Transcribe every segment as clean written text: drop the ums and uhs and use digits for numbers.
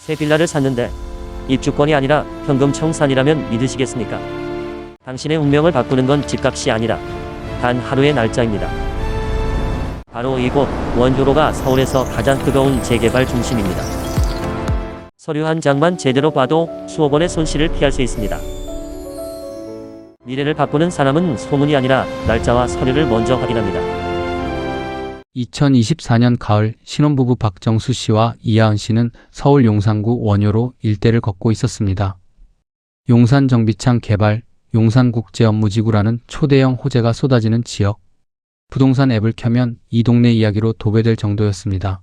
새 빌라를 샀는데 입주권이 아니라 현금 청산이라면 믿으시겠습니까? 당신의 운명을 바꾸는 건 집값이 아니라 단 하루의 날짜입니다. 바로 이곳 원효로가 서울에서 가장 뜨거운 재개발 중심입니다. 서류 한 장만 제대로 봐도 수억 원의 손실을 피할 수 있습니다. 미래를 바꾸는 사람은 소문이 아니라 날짜와 서류를 먼저 확인합니다. 2024년 가을 신혼부부 박정수 씨와 이하은 씨는 서울 용산구 원효로 일대를 걷고 있었습니다. 용산정비창 개발, 용산국제업무지구라는 초대형 호재가 쏟아지는 지역. 부동산 앱을 켜면 이 동네 이야기로 도배될 정도였습니다.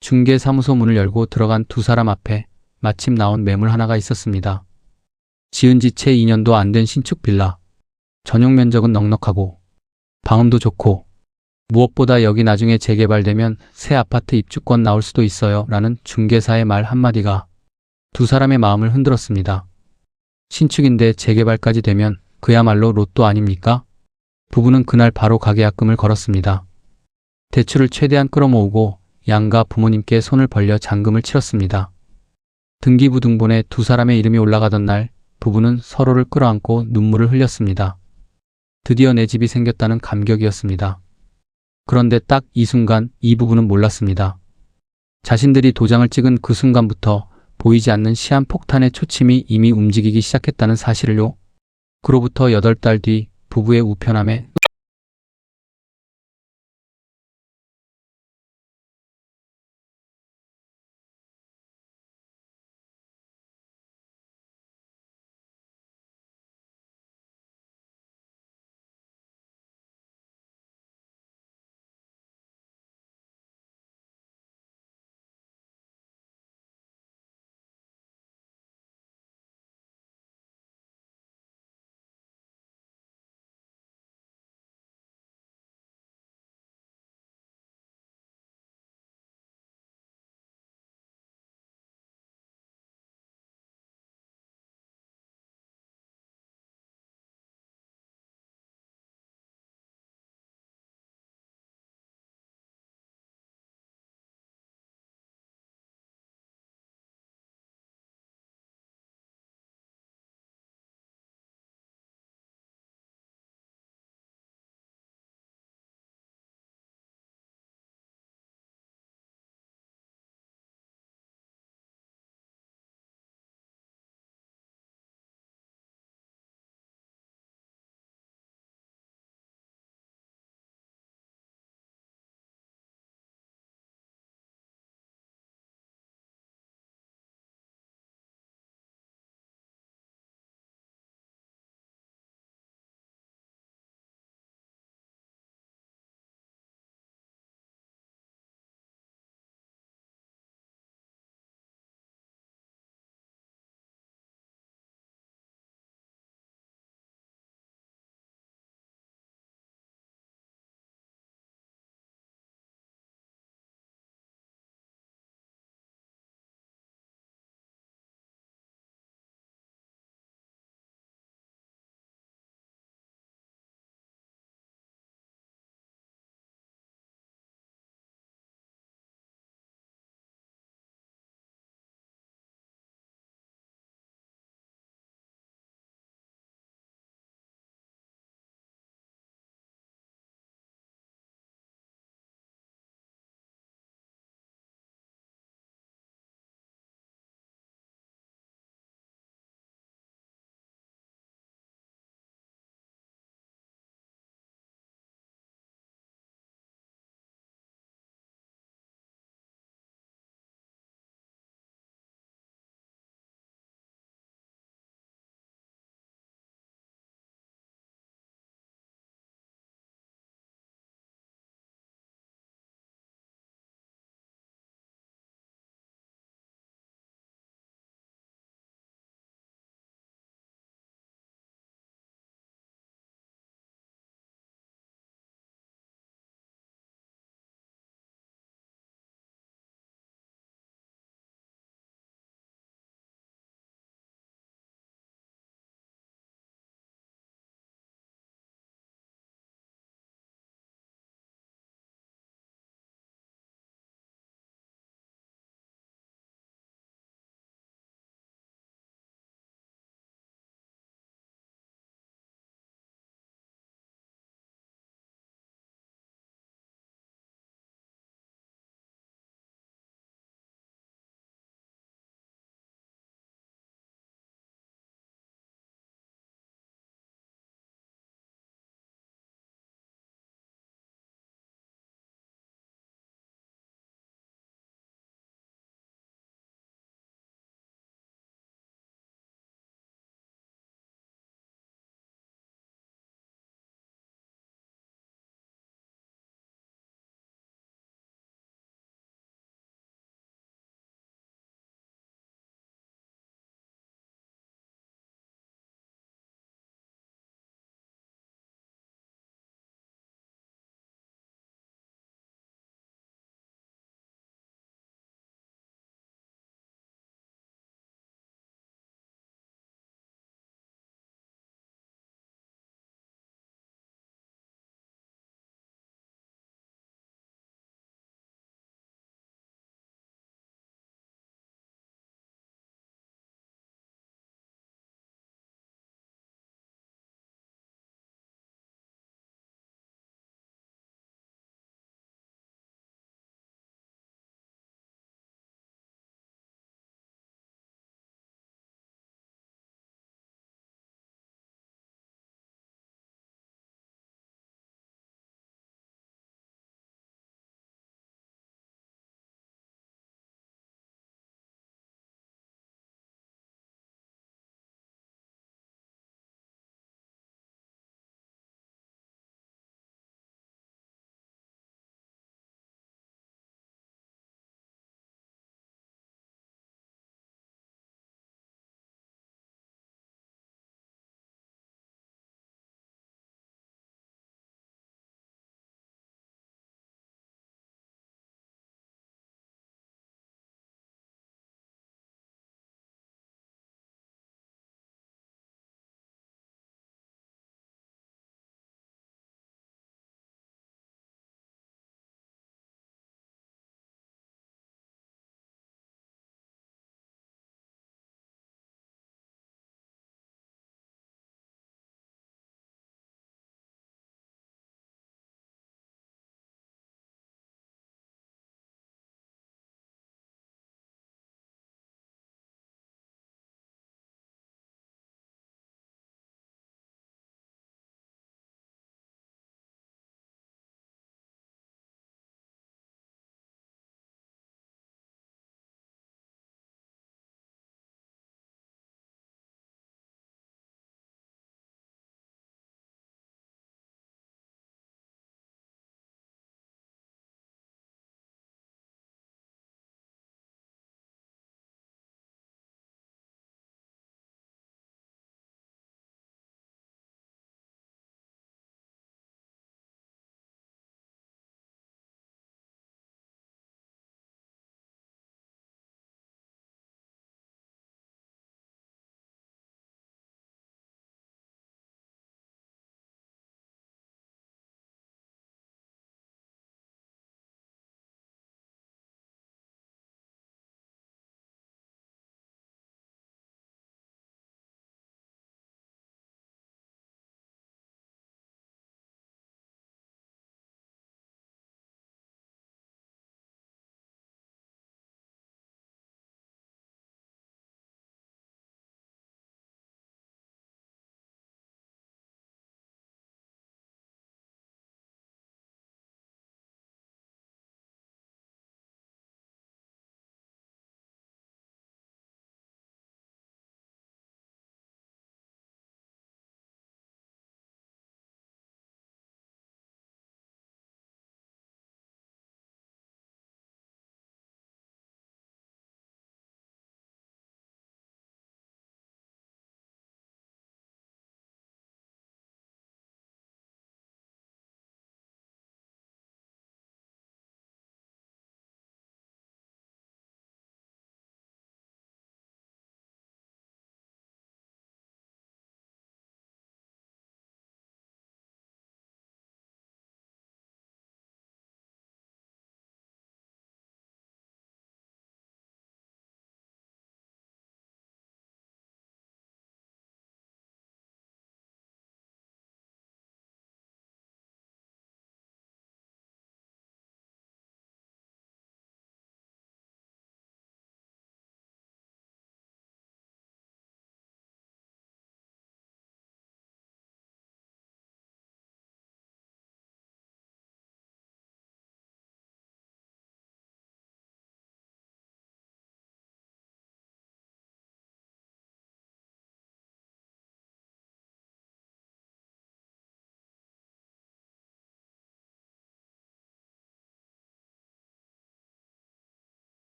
중개사무소 문을 열고 들어간 두 사람 앞에 마침 나온 매물 하나가 있었습니다. 지은 지 채 2년도 안 된 신축 빌라. 전용 면적은 넉넉하고 방음도 좋고 무엇보다 여기 나중에 재개발되면 새 아파트 입주권 나올 수도 있어요 라는 중개사의 말 한마디가 두 사람의 마음을 흔들었습니다. 신축인데 재개발까지 되면 그야말로 로또 아닙니까? 부부는 그날 바로 가계약금을 걸었습니다. 대출을 최대한 끌어모으고 양가 부모님께 손을 벌려 잔금을 치렀습니다. 등기부등본에 두 사람의 이름이 올라가던 날 부부는 서로를 끌어안고 눈물을 흘렸습니다. 드디어 내 집이 생겼다는 감격이었습니다. 그런데 딱 이 순간 이 부부는 몰랐습니다. 자신들이 도장을 찍은 그 순간부터 보이지 않는 시한폭탄의 초침이 이미 움직이기 시작했다는 사실을요. 그로부터 8달 뒤 부부의 우편함에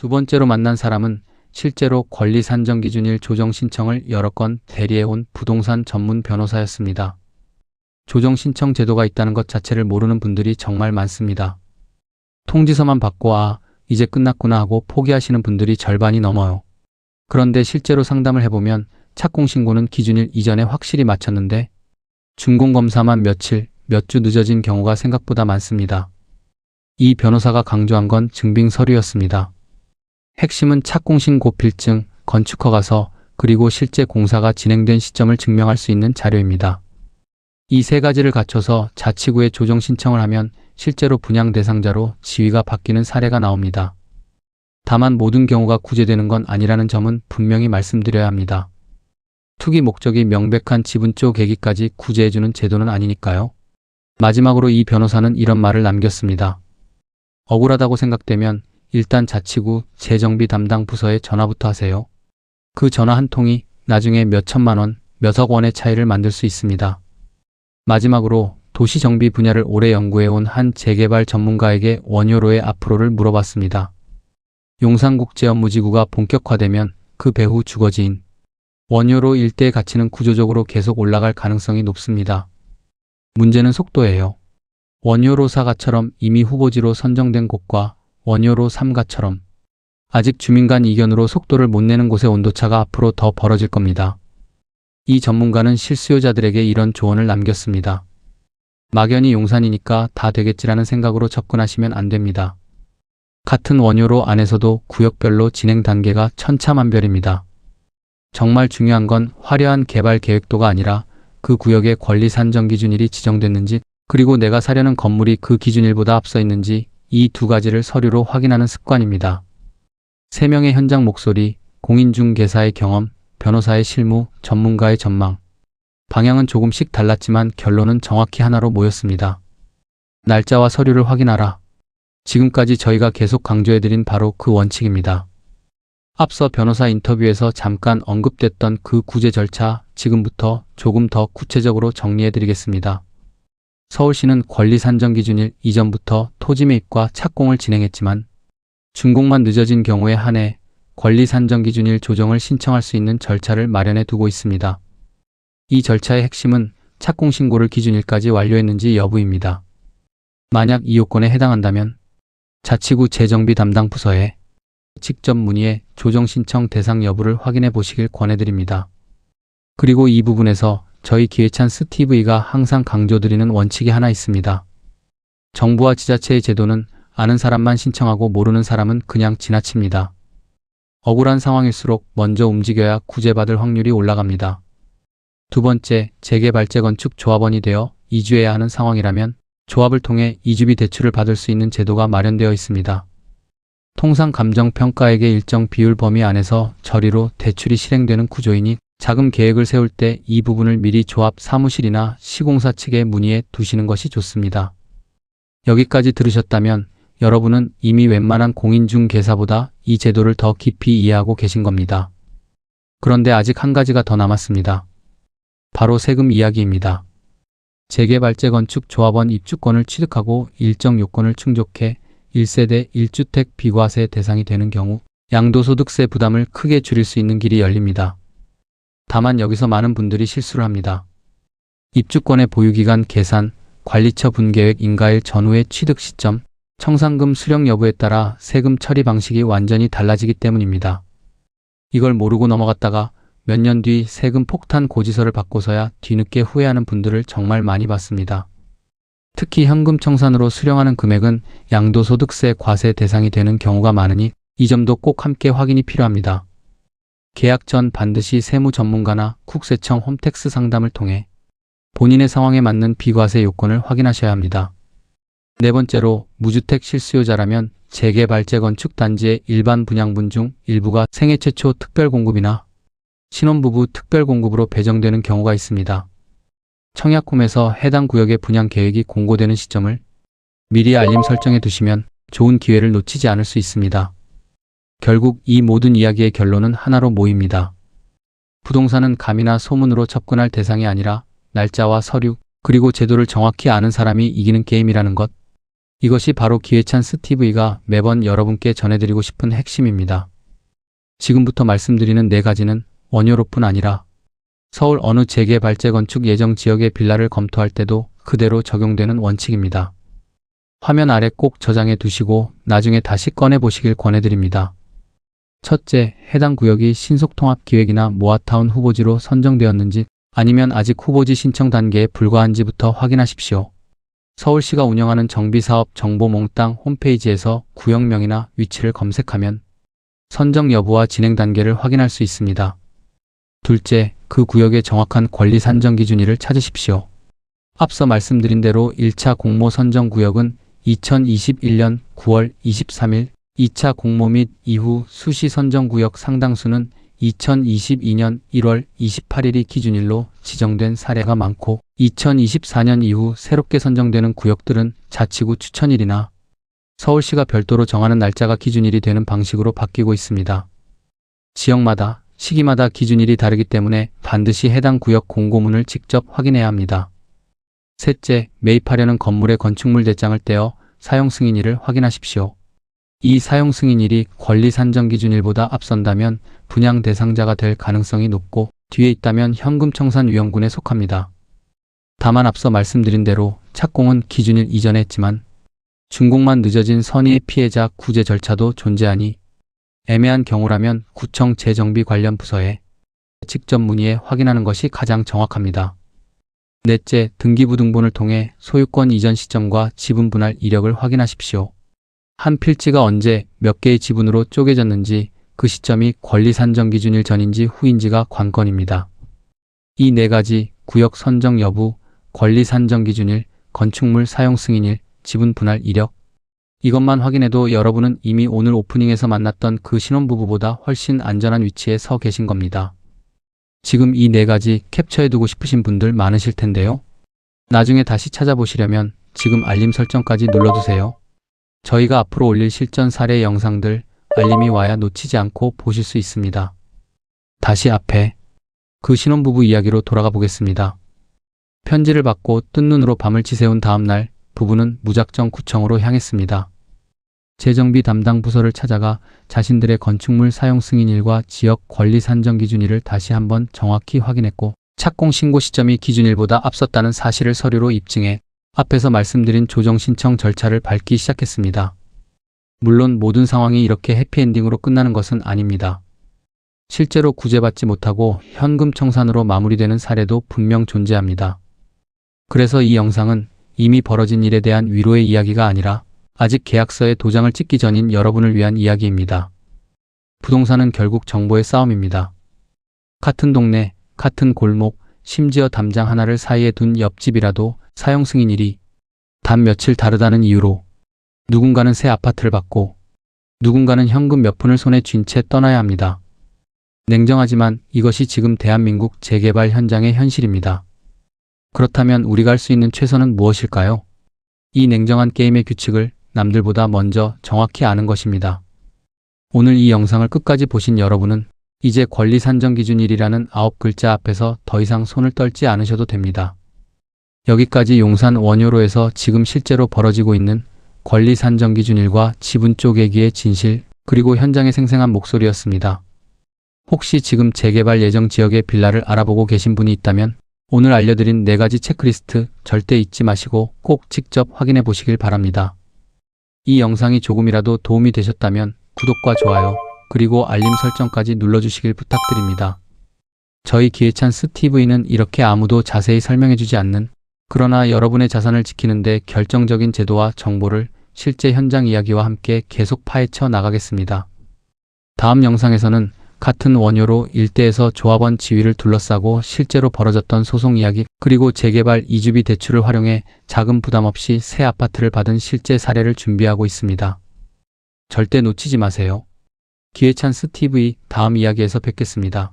두 번째로 만난 사람은 실제로 권리 산정 기준일 조정 신청을 여러 건 대리해온 부동산 전문 변호사였습니다. 조정 신청 제도가 있다는 것 자체를 모르는 분들이 정말 많습니다. 통지서만 받고 이제 끝났구나 하고 포기하시는 분들이 절반이 넘어요. 그런데 실제로 상담을 해보면 착공신고는 기준일 이전에 확실히 마쳤는데 준공검사만 며칠, 몇 주 늦어진 경우가 생각보다 많습니다. 이 변호사가 강조한 건 증빙 서류였습니다. 핵심은 착공신고 필증, 건축허가서, 그리고 실제 공사가 진행된 시점을 증명할 수 있는 자료입니다. 이 세 가지를 갖춰서 자치구에 조정 신청을 하면 실제로 분양 대상자로 지위가 바뀌는 사례가 나옵니다. 다만 모든 경우가 구제되는 건 아니라는 점은 분명히 말씀드려야 합니다. 투기 목적이 명백한 지분조 계기까지 구제해주는 제도는 아니니까요. 마지막으로 이 변호사는 이런 말을 남겼습니다. 억울하다고 생각되면 일단 자치구 재정비 담당 부서에 전화부터 하세요. 그 전화 한 통이 나중에 몇 천만 원, 몇억 원의 차이를 만들 수 있습니다. 마지막으로 도시정비 분야를 오래 연구해온 한 재개발 전문가에게 원효로의 앞으로를 물어봤습니다. 용산국제업무지구가 본격화되면 그 배후 주거지인 원효로 일대의 가치는 구조적으로 계속 올라갈 가능성이 높습니다. 문제는 속도예요. 원효로 4가처럼 이미 후보지로 선정된 곳과 원효로 3가처럼 아직 주민 간 이견으로 속도를 못 내는 곳의 온도차가 앞으로 더 벌어질 겁니다. 이 전문가는 실수요자들에게 이런 조언을 남겼습니다. 막연히 용산이니까 다 되겠지라는 생각으로 접근하시면 안 됩니다. 같은 원효로 안에서도 구역별로 진행 단계가 천차만별입니다. 정말 중요한 건 화려한 개발 계획도가 아니라 그 구역의 권리 산정 기준일이 지정됐는지, 그리고 내가 사려는 건물이 그 기준일보다 앞서 있는지, 이 두 가지를 서류로 확인하는 습관입니다. 3명의 현장 목소리, 공인중개사의 경험, 변호사의 실무, 전문가의 전망. 방향은 조금씩 달랐지만 결론은 정확히 하나로 모였습니다. 날짜와 서류를 확인하라. 지금까지 저희가 계속 강조해드린 바로 그 원칙입니다. 앞서 변호사 인터뷰에서 잠깐 언급됐던 그 구제 절차, 지금부터 조금 더 구체적으로 정리해드리겠습니다. 서울시는 권리 산정 기준일 이전부터 토지 매입과 착공을 진행했지만 준공만 늦어진 경우에 한해 권리 산정 기준일 조정을 신청할 수 있는 절차를 마련해 두고 있습니다. 이 절차의 핵심은 착공 신고를 기준일까지 완료했는지 여부입니다. 만약 이 요건에 해당한다면 자치구 재정비 담당 부서에 직접 문의해 조정 신청 대상 여부를 확인해 보시길 권해드립니다. 그리고 이 부분에서 저희 기회찬 스티브이가 항상 강조드리는 원칙이 하나 있습니다. 정부와 지자체의 제도는 아는 사람만 신청하고 모르는 사람은 그냥 지나칩니다. 억울한 상황일수록 먼저 움직여야 구제받을 확률이 올라갑니다. 두 번째, 재개발 재건축 조합원이 되어 이주해야 하는 상황이라면 조합을 통해 이주비 대출을 받을 수 있는 제도가 마련되어 있습니다. 통상 감정평가액의 일정 비율 범위 안에서 저리로 대출이 실행되는 구조이니 자금 계획을 세울 때 이 부분을 미리 조합 사무실이나 시공사 측에 문의해 두시는 것이 좋습니다. 여기까지 들으셨다면 여러분은 이미 웬만한 공인중개사보다 이 제도를 더 깊이 이해하고 계신 겁니다. 그런데 아직 한 가지가 더 남았습니다. 바로 세금 이야기입니다. 재개발 재건축 조합원 입주권을 취득하고 일정 요건을 충족해 1세대 1주택 비과세 대상이 되는 경우 양도소득세 부담을 크게 줄일 수 있는 길이 열립니다. 다만 여기서 많은 분들이 실수를 합니다. 입주권의 보유기간 계산, 관리처 분계획 인가일 전후의 취득 시점, 청산금 수령 여부에 따라 세금 처리 방식이 완전히 달라지기 때문입니다. 이걸 모르고 넘어갔다가 몇 년 뒤 세금 폭탄 고지서를 받고서야 뒤늦게 후회하는 분들을 정말 많이 봤습니다. 특히 현금 청산으로 수령하는 금액은 양도소득세 과세 대상이 되는 경우가 많으니 이 점도 꼭 함께 확인이 필요합니다. 계약 전 반드시 세무 전문가나 국세청 홈택스 상담을 통해 본인의 상황에 맞는 비과세 요건을 확인하셔야 합니다. 네 번째로, 무주택 실수요자라면 재개발 재건축 단지의 일반 분양분 중 일부가 생애 최초 특별공급이나 신혼부부 특별공급으로 배정되는 경우가 있습니다. 청약홈에서 해당 구역의 분양 계획이 공고되는 시점을 미리 알림 설정해 두시면 좋은 기회를 놓치지 않을 수 있습니다. 결국 이 모든 이야기의 결론은 하나로 모입니다. 부동산은 감이나 소문으로 접근할 대상이 아니라 날짜와 서류, 그리고 제도를 정확히 아는 사람이 이기는 게임이라는 것. 이것이 바로 기회찬스 TV가 매번 여러분께 전해드리고 싶은 핵심입니다. 지금부터 말씀드리는 4가지는 원효로뿐 아니라 서울 어느 재개발 재건축 예정 지역의 빌라를 검토할 때도 그대로 적용되는 원칙입니다. 화면 아래 꼭 저장해 두시고 나중에 다시 꺼내 보시길 권해드립니다. 첫째, 해당 구역이 신속통합기획이나 모아타운 후보지로 선정되었는지 아니면 아직 후보지 신청 단계에 불과한지부터 확인하십시오. 서울시가 운영하는 정비사업 정보 몽땅 홈페이지에서 구역명이나 위치를 검색하면 선정 여부와 진행 단계를 확인할 수 있습니다. 둘째, 그 구역의 정확한 권리 산정 기준일을 찾으십시오. 앞서 말씀드린 대로 1차 공모 선정 구역은 2021년 9월 23일, 2차 공모 및 이후 수시 선정 구역 상당수는 2022년 1월 28일이 기준일로 지정된 사례가 많고 2024년 이후 새롭게 선정되는 구역들은 자치구 추천일이나 서울시가 별도로 정하는 날짜가 기준일이 되는 방식으로 바뀌고 있습니다. 지역마다, 시기마다 기준일이 다르기 때문에 반드시 해당 구역 공고문을 직접 확인해야 합니다. 셋째, 매입하려는 건물의 건축물 대장을 떼어 사용 승인일을 확인하십시오. 이 사용 승인일이 권리 산정 기준일보다 앞선다면 분양 대상자가 될 가능성이 높고 뒤에 있다면 현금 청산 위험군에 속합니다. 다만 앞서 말씀드린 대로 착공은 기준일 이전에 했지만 준공만 늦어진 선의의 피해자 구제 절차도 존재하니 애매한 경우라면 구청 재정비 관련 부서에 직접 문의해 확인하는 것이 가장 정확합니다. 넷째, 등기부등본을 통해 소유권 이전 시점과 지분 분할 이력을 확인하십시오. 한 필지가 언제 몇 개의 지분으로 쪼개졌는지 그 시점이 권리 산정 기준일 전인지 후인지가 관건입니다. 이 4가지 구역 선정 여부, 권리 산정 기준일, 건축물 사용 승인일, 지분 분할 이력 이것만 확인해도 여러분은 이미 오늘 오프닝에서 만났던 그 신혼부부보다 훨씬 안전한 위치에 서 계신 겁니다. 지금 이 4가지 캡처해두고 싶으신 분들 많으실 텐데요. 나중에 다시 찾아보시려면 지금 알림 설정까지 눌러두세요. 저희가 앞으로 올릴 실전 사례 영상들 알림이 와야 놓치지 않고 보실 수 있습니다. 다시 앞에 그 신혼부부 이야기로 돌아가 보겠습니다. 편지를 받고 뜬 눈으로 밤을 지새운 다음날 부부는 무작정 구청으로 향했습니다. 재정비 담당 부서를 찾아가 자신들의 건축물 사용 승인일과 지역 권리 산정 기준일을 다시 한번 정확히 확인했고 착공 신고 시점이 기준일보다 앞섰다는 사실을 서류로 입증해 앞에서 말씀드린 조정 신청 절차를 밟기 시작했습니다. 물론 모든 상황이 이렇게 해피엔딩으로 끝나는 것은 아닙니다. 실제로 구제받지 못하고 현금 청산으로 마무리되는 사례도 분명 존재합니다. 그래서 이 영상은 이미 벌어진 일에 대한 위로의 이야기가 아니라 아직 계약서에 도장을 찍기 전인 여러분을 위한 이야기입니다. 부동산은 결국 정보의 싸움입니다. 같은 동네, 같은 골목, 심지어 담장 하나를 사이에 둔 옆집이라도 사용 승인일이 단 며칠 다르다는 이유로 누군가는 새 아파트를 받고 누군가는 현금 몇 푼을 손에 쥔 채 떠나야 합니다. 냉정하지만 이것이 지금 대한민국 재개발 현장의 현실입니다. 그렇다면 우리가 할 수 있는 최선은 무엇일까요? 이 냉정한 게임의 규칙을 남들보다 먼저 정확히 아는 것입니다. 오늘 이 영상을 끝까지 보신 여러분은 이제 권리 산정 기준일이라는 9글자 앞에서 더 이상 손을 떨지 않으셔도 됩니다. 여기까지 용산 원효로에서 지금 실제로 벌어지고 있는 권리 산정 기준일과 지분 쪼개기의 진실, 그리고 현장의 생생한 목소리였습니다. 혹시 지금 재개발 예정 지역의 빌라를 알아보고 계신 분이 있다면 오늘 알려드린 4가지 체크리스트 절대 잊지 마시고 꼭 직접 확인해 보시길 바랍니다. 이 영상이 조금이라도 도움이 되셨다면 구독과 좋아요, 그리고 알림 설정까지 눌러주시길 부탁드립니다. 저희 기회찬스 TV는 이렇게 아무도 자세히 설명해주지 않는, 그러나 여러분의 자산을 지키는데 결정적인 제도와 정보를 실제 현장 이야기와 함께 계속 파헤쳐 나가겠습니다. 다음 영상에서는 같은 원효로 일대에서 조합원 지위를 둘러싸고 실제로 벌어졌던 소송 이야기, 그리고 재개발 이주비 대출을 활용해 자금 부담 없이 새 아파트를 받은 실제 사례를 준비하고 있습니다. 절대 놓치지 마세요. 기회찬스 TV 다음 이야기에서 뵙겠습니다.